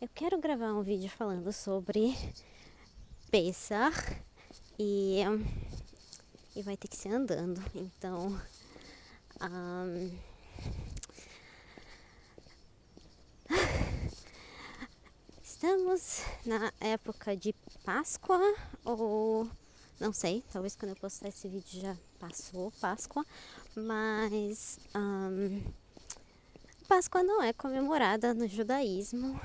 Eu quero gravar um vídeo falando sobre Pessah e, e vai ter que ser andando. Então, estamos na época de Páscoa ou não sei, talvez quando eu postar esse vídeo já passou Páscoa, mas Páscoa não é comemorada no judaísmo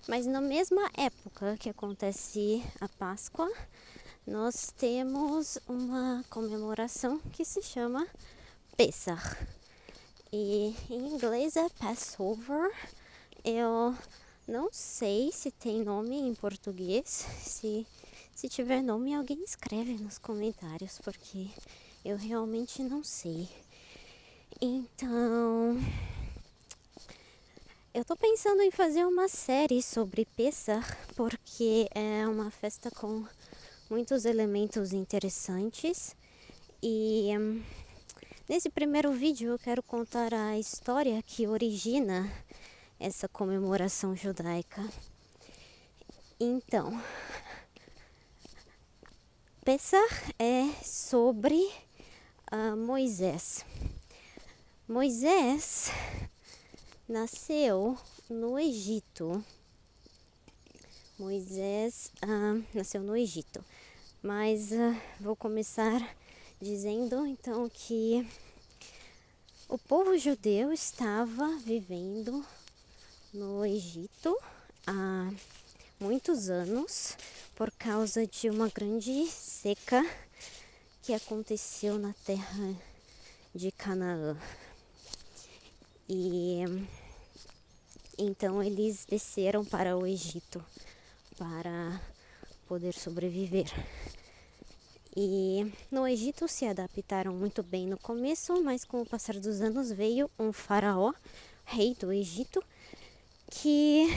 mas na mesma época que acontece a Páscoa, nós temos uma comemoração que se chama Pessah. E em inglês é Passover. Eu não sei se tem nome em português. Se tiver nome, alguém escreve nos comentários, porque eu realmente não sei. Então, eu tô pensando em fazer uma série sobre Pessah, porque é uma festa com muitos elementos interessantes. E nesse primeiro vídeo eu quero contar a história que origina essa comemoração judaica. Então, Pessah é sobre Moisés. Moisés nasceu no Egito. Moisés nasceu no Egito. Mas vou começar dizendo então que o povo judeu estava vivendo no Egito há muitos anos por causa de uma grande seca que aconteceu na terra de Canaã. E então eles desceram para o Egito para poder sobreviver. E no Egito se adaptaram muito bem no começo, mas com o passar dos anos veio um faraó, rei do Egito, que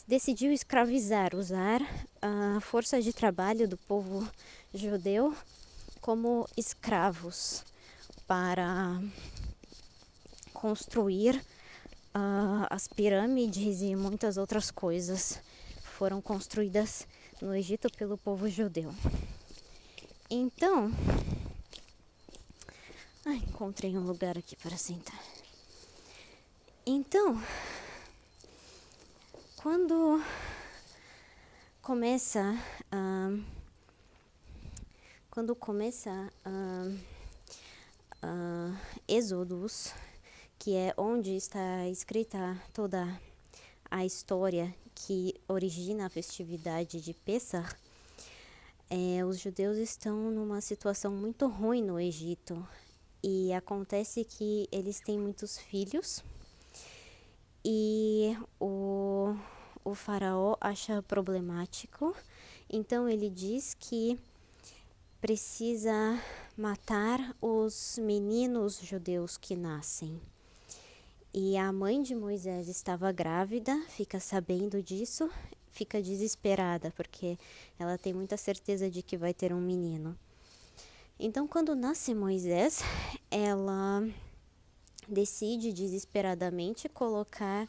decidiu escravizar, usar a força de trabalho do povo judeu como escravos para construir as pirâmides e muitas outras coisas foram construídas no Egito pelo povo judeu. Então, encontrei um lugar aqui para sentar. Então, quando começa Êxodos, que é onde está escrita toda a história que origina a festividade de Pessah, os judeus estão numa situação muito ruim no Egito. E acontece que eles têm muitos filhos e o faraó acha problemático. Então ele diz que precisa matar os meninos judeus que nascem. E a mãe de Moisés estava grávida, fica sabendo disso, fica desesperada, porque ela tem muita certeza de que vai ter um menino. Então, quando nasce Moisés, ela decide desesperadamente colocar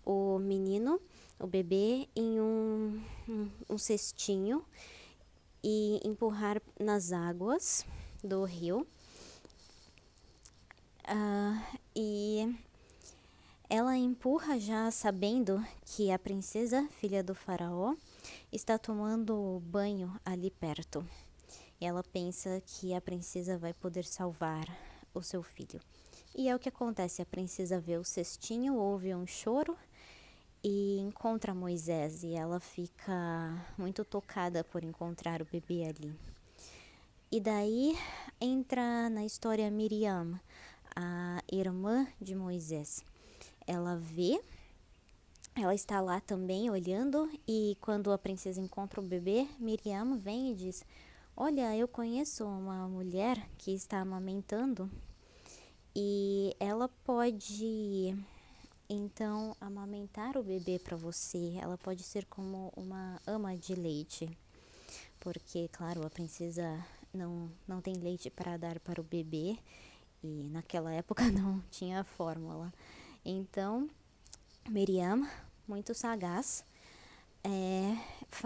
o menino, o bebê, em um cestinho e empurrar nas águas do rio. E ela empurra já sabendo que a princesa, filha do faraó, está tomando banho ali perto. Ela pensa que a princesa vai poder salvar o seu filho. E é o que acontece, a princesa vê o cestinho, ouve um choro e encontra Moisés, e ela fica muito tocada por encontrar o bebê ali. E daí entra na história Miriam, a irmã de Moisés. Ela está lá também olhando, e quando a princesa encontra o bebê, Miriam vem e diz: olha, eu conheço uma mulher que está amamentando e ela pode então amamentar o bebê para você. Ela pode ser como uma ama de leite, porque, claro, a princesa não tem leite para dar para o bebê e naquela época não tinha fórmula. Então Miriam, muito sagaz,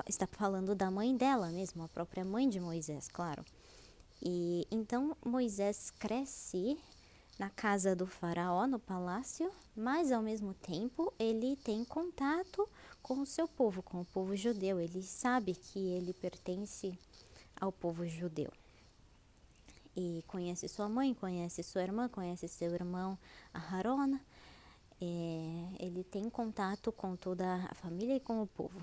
está falando da mãe dela mesmo, a própria mãe de Moisés, claro. E então Moisés cresce na casa do faraó, no palácio, mas ao mesmo tempo ele tem contato com o seu povo, com o povo judeu. Ele sabe que ele pertence ao povo judeu. E conhece sua mãe, conhece sua irmã, conhece seu irmão Aharon. Ele tem contato com toda a família e com o povo.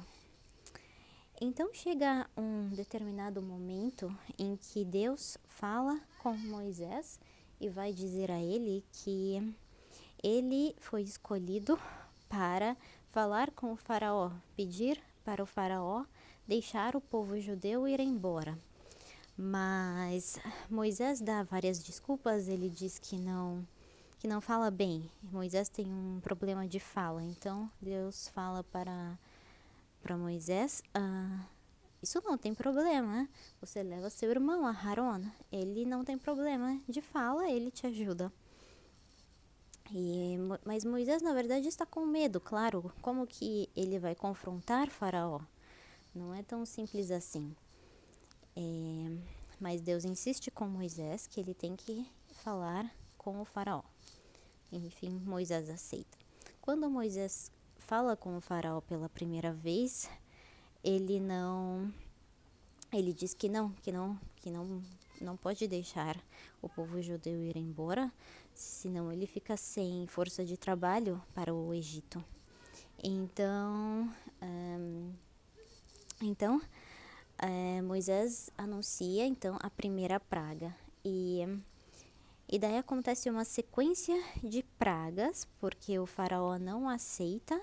Então chega um determinado momento em que Deus fala com Moisés e vai dizer a ele que ele foi escolhido para falar com o faraó, pedir para o faraó deixar o povo judeu ir embora. Mas Moisés dá várias desculpas, ele diz que não fala bem. Moisés tem um problema de fala, então Deus fala para Moisés, isso não tem problema, você leva seu irmão, Aharon, ele não tem problema de fala, ele te ajuda. Mas Moisés, na verdade, está com medo, claro, como que ele vai confrontar Faraó? Não é tão simples assim. Mas Deus insiste com Moisés que ele tem que falar com o Faraó. Enfim, Moisés aceita. Quando Moisés fala com o Faraó pela primeira vez, ele diz que não pode deixar o povo judeu ir embora, senão ele fica sem força de trabalho para o Egito. Então, Moisés anuncia então a primeira praga e daí acontece uma sequência de pragas, porque o faraó não aceita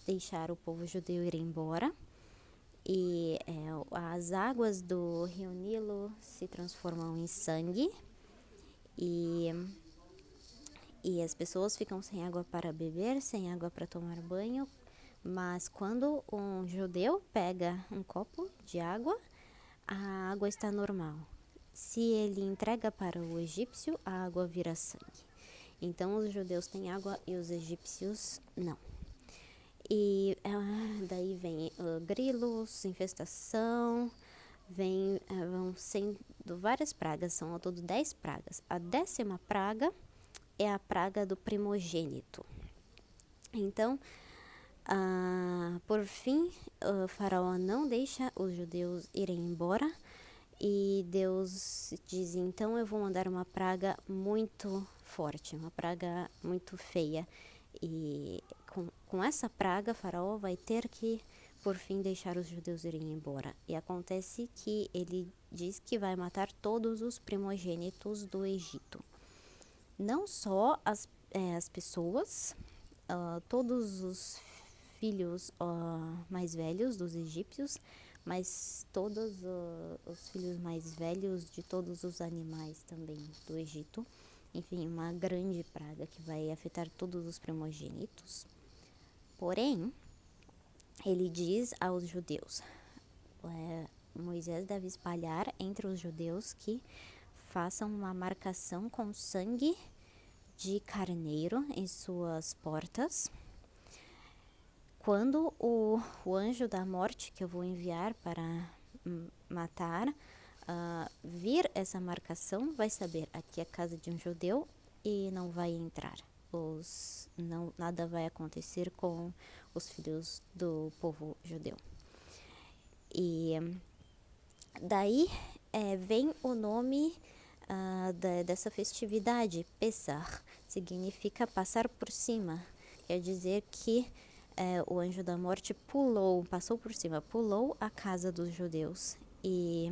deixar o povo judeu ir embora. E as águas do rio Nilo se transformam em sangue e as pessoas ficam sem água para beber, sem água para tomar banho. Mas quando um judeu pega um copo de água, a água está normal. Se ele entrega para o egípcio, a água vira sangue. Então os judeus têm água e os egípcios não. E daí vem grilos, infestação, vão sendo várias pragas, são ao todo 10 pragas. A 10ª praga é a praga do primogênito. Então, por fim, o faraó não deixa os judeus irem embora e Deus diz, então eu vou mandar uma praga muito forte, uma praga muito feia. E com essa praga, Faraó vai ter que, por fim, deixar os judeus irem embora. E acontece que ele diz que vai matar todos os primogênitos do Egito. Não só as pessoas, todos os filhos mais velhos dos egípcios, mas todos os filhos mais velhos de todos os animais também do Egito. Enfim, uma grande praga que vai afetar todos os primogênitos. Porém, ele diz aos judeus, Moisés deve espalhar entre os judeus que façam uma marcação com sangue de carneiro em suas portas. Quando o anjo da morte que eu vou enviar para matar vir essa marcação, vai saber, aqui é a casa de um judeu e não vai entrar. Nada vai acontecer com os filhos do povo judeu. E daí vem o nome dessa festividade, Pessah, significa passar por cima. Quer dizer que o anjo da morte passou por cima, pulou a casa dos judeus e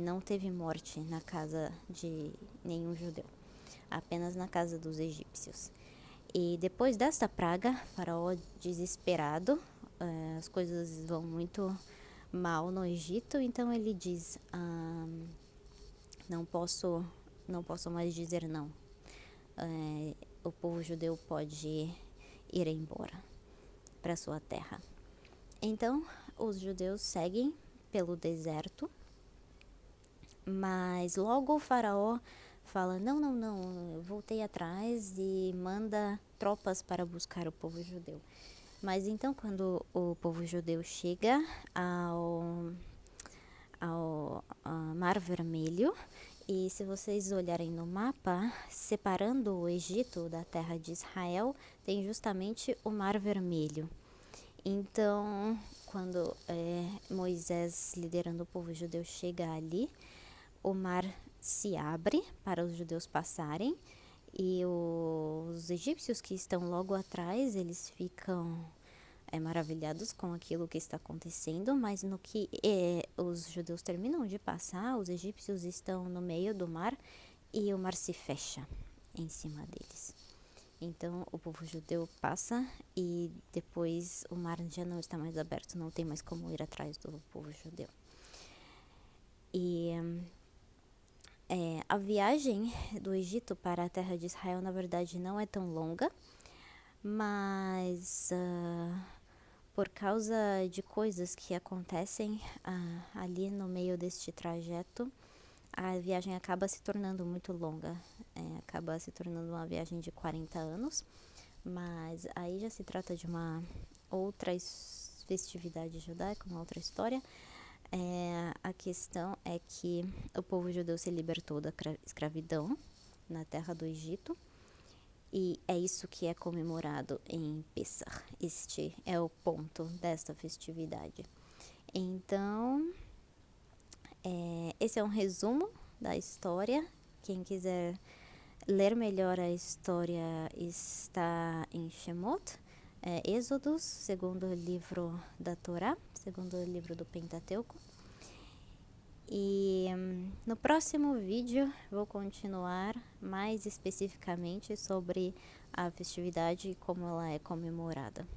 não teve morte na casa de nenhum judeu, apenas na casa dos egípcios. E depois desta praga, Faraó desesperado, as coisas vão muito mal no Egito, então ele diz, não posso mais dizer não, o povo judeu pode ir embora para sua terra. Então os judeus seguem pelo deserto, mas logo o faraó fala, não, eu voltei atrás e manda tropas para buscar o povo judeu. Mas então, quando o povo judeu chega ao Mar Vermelho, e se vocês olharem no mapa, separando o Egito da terra de Israel, tem justamente o Mar Vermelho. Então, quando Moisés, liderando o povo judeu, chega ali, o mar se abre para os judeus passarem, e os egípcios que estão logo atrás, eles ficam maravilhados com aquilo que está acontecendo, mas no que os judeus terminam de passar, os egípcios estão no meio do mar e o mar se fecha em cima deles. Então o povo judeu passa e depois o mar já não está mais aberto, não tem mais como ir atrás do povo judeu. E a viagem do Egito para a terra de Israel, na verdade, não é tão longa, mas por causa de coisas que acontecem ali no meio deste trajeto, a viagem acaba se tornando muito longa, acaba se tornando uma viagem de 40 anos, mas aí já se trata de uma outra festividade judaica, uma outra história. A questão é que o povo judeu se libertou da escravidão na terra do Egito, e é isso que é comemorado em Pessach. Este é o ponto desta festividade. Então, esse é um resumo da história. Quem quiser ler melhor a história está em Shemot, Êxodos, segundo livro da Torá, segundo livro do Pentateuco. E no próximo vídeo vou continuar mais especificamente sobre a festividade e como ela é comemorada.